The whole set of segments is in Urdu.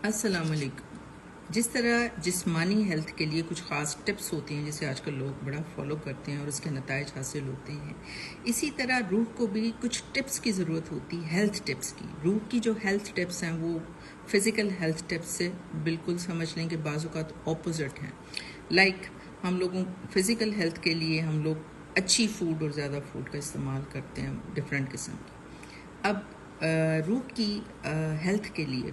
السلام علیکم۔ جس طرح جسمانی ہیلتھ کے لیے کچھ خاص ٹپس ہوتی ہیں جسے آج کل لوگ بڑا فالو کرتے ہیں اور اس کے نتائج حاصل ہوتے ہیں، اسی طرح روح کو بھی کچھ ٹپس کی ضرورت ہوتی ہے، ہیلتھ ٹپس کی۔ روح کی جو ہیلتھ ٹپس ہیں وہ فزیکل ہیلتھ ٹپس سے بالکل سمجھ لیں کہ بعض اوقات اپوزٹ ہیں۔ لائک ہم لوگوں فزیکل ہیلتھ کے لیے ہم لوگ اچھی فوڈ اور زیادہ فوڈ کا استعمال کرتے ہیں ڈفرینٹ قسم کی۔ اب روح کی ہیلتھ کے لیے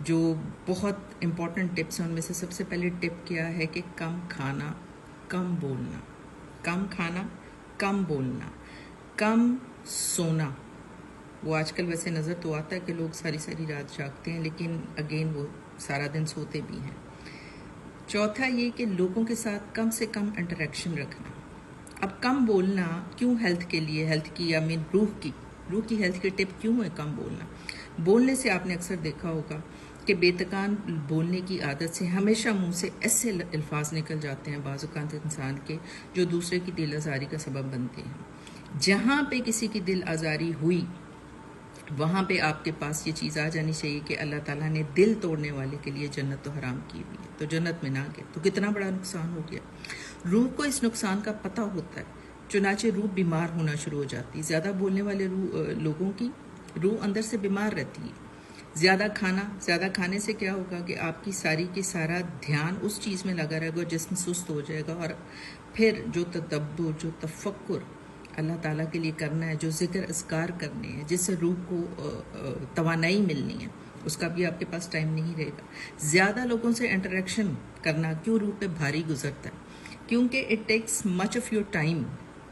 جو بہت امپورٹنٹ ٹپس ہیں ان میں سے سب سے پہلے ٹپ کیا ہے کہ کم کھانا، کم بولنا، کم کھانا، کم بولنا، کم سونا۔ وہ آج کل ویسے نظر تو آتا ہے کہ لوگ ساری ساری رات جاگتے ہیں، لیکن اگین وہ سارا دن سوتے بھی ہیں۔ چوتھا یہ کہ لوگوں کے ساتھ کم سے کم انٹریکشن رکھنا۔ اب کم بولنا کیوں ہیلتھ کے لیے، ہیلتھ کی روح کی ہیلتھ کے ٹپ کیوں ہے کم بولنا؟ بولنے سے آپ نے اکثر دیکھا ہوگا کہ بے تکان بولنے کی عادت سے ہمیشہ منہ سے ایسے الفاظ نکل جاتے ہیں بعض اوقات انسان کے جو دوسرے کی دل آزاری کا سبب بنتے ہیں۔ جہاں پہ کسی کی دل آزاری ہوئی وہاں پہ آپ کے پاس یہ چیز آ جانی چاہیے کہ اللہ تعالیٰ نے دل توڑنے والے کے لیے جنت تو حرام کی ہوئی ہے، تو جنت میں نہ گئے تو کتنا بڑا نقصان ہو گیا۔ روح کو اس نقصان کا پتہ ہوتا ہے، چنانچہ روح بیمار ہونا شروع ہو جاتی ہے۔ زیادہ بولنے والے لوگوں کی روح اندر سے بیمار رہتی ہے۔ زیادہ کھانے سے کیا ہوگا کہ آپ کی سارا دھیان اس چیز میں لگا رہے گا، جسم سست ہو جائے گا، اور پھر جو تدبر، جو تفکر اللہ تعالیٰ کے لیے کرنا ہے، جو ذکر اذکار کرنے ہیں جس سے روح کو توانائی ملنی ہے، اس کا بھی آپ کے پاس ٹائم نہیں رہے گا۔ زیادہ لوگوں سے انٹریکشن کرنا کیوں روح پہ بھاری گزرتا ہے؟ کیونکہ it takes much of your time.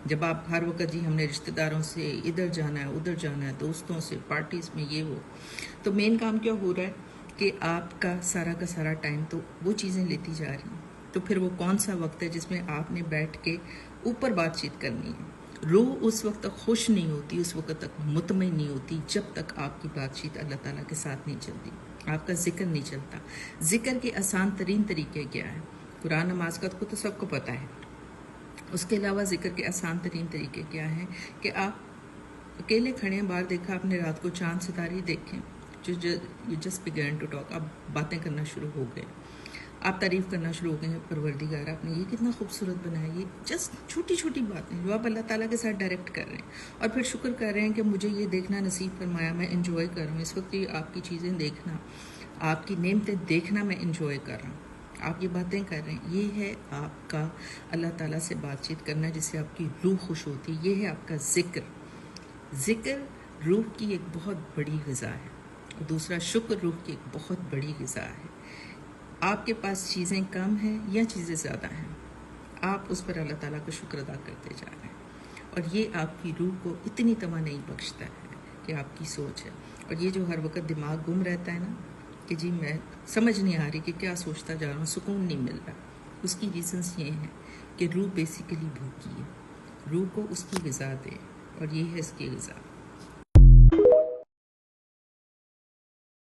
جب آپ ہر وقت ہم نے رشتہ داروں سے ادھر جانا ہے ادھر جانا ہے، دوستوں سے پارٹیز میں یہ وہ، تو مین کام کیا ہو رہا ہے کہ آپ کا سارا ٹائم تو وہ چیزیں لیتی جا رہی ہیں۔ تو پھر وہ کون سا وقت ہے جس میں آپ نے بیٹھ کے اوپر بات چیت کرنی ہے؟ روح اس وقت تک خوش نہیں ہوتی، اس وقت تک مطمئن نہیں ہوتی جب تک آپ کی بات چیت اللہ تعالیٰ کے ساتھ نہیں چلتی، آپ کا ذکر نہیں چلتا۔ ذکر کے آسان ترین طریقے کیا ہے؟ قرآن نماز کا تو سب کو پتہ ہے۔ اس کے علاوہ ذکر کے آسان ترین طریقے کیا ہیں کہ آپ اکیلے کھڑے ہیں، باہر دیکھا آپ نے رات کو چاند ستارے دیکھیں، you just began to talk، آپ باتیں کرنا شروع ہو گئے، آپ تعریف کرنا شروع ہو گئے ہیں پروردگار آپ نے یہ کتنا خوبصورت بنایا۔ یہ جسٹ چھوٹی چھوٹی باتیں جو آپ اللہ تعالیٰ کے ساتھ ڈائریکٹ کر رہے ہیں، اور پھر شکر کر رہے ہیں کہ مجھے یہ دیکھنا نصیب فرمایا، میں انجوائے کر رہا ہوں اس وقت، یہ آپ کی چیزیں دیکھنا، آپ کی نعمتیں دیکھنا میں انجوائے کر رہا ہوں، آپ یہ باتیں کر رہے ہیں۔ یہ ہے آپ کا اللہ تعالیٰ سے بات چیت کرنا جس سے آپ کی روح خوش ہوتی ہے۔ یہ ہے آپ کا ذکر روح کی ایک بہت بڑی غذا ہے، اور دوسرا شکر روح کی ایک بہت بڑی غذا ہے۔ آپ کے پاس چیزیں کم ہیں یا چیزیں زیادہ ہیں، آپ اس پر اللہ تعالیٰ کا شکر ادا کرتے جا رہے ہیں، اور یہ آپ کی روح کو اتنی توانائی بخشتا ہے کہ آپ کی سوچ ہے۔ اور یہ جو ہر وقت دماغ گم رہتا ہے نا کہ جی میں سمجھ نہیں آ رہی کہ کیا سوچتا جا رہا ہوں، سکون نہیں مل رہا، اس کی ریزنس یہ ہیں کہ روح بیسیکلی بھوکی ہے، روح کو اس کی غذا دے، اور یہ ہے اس کی غذا۔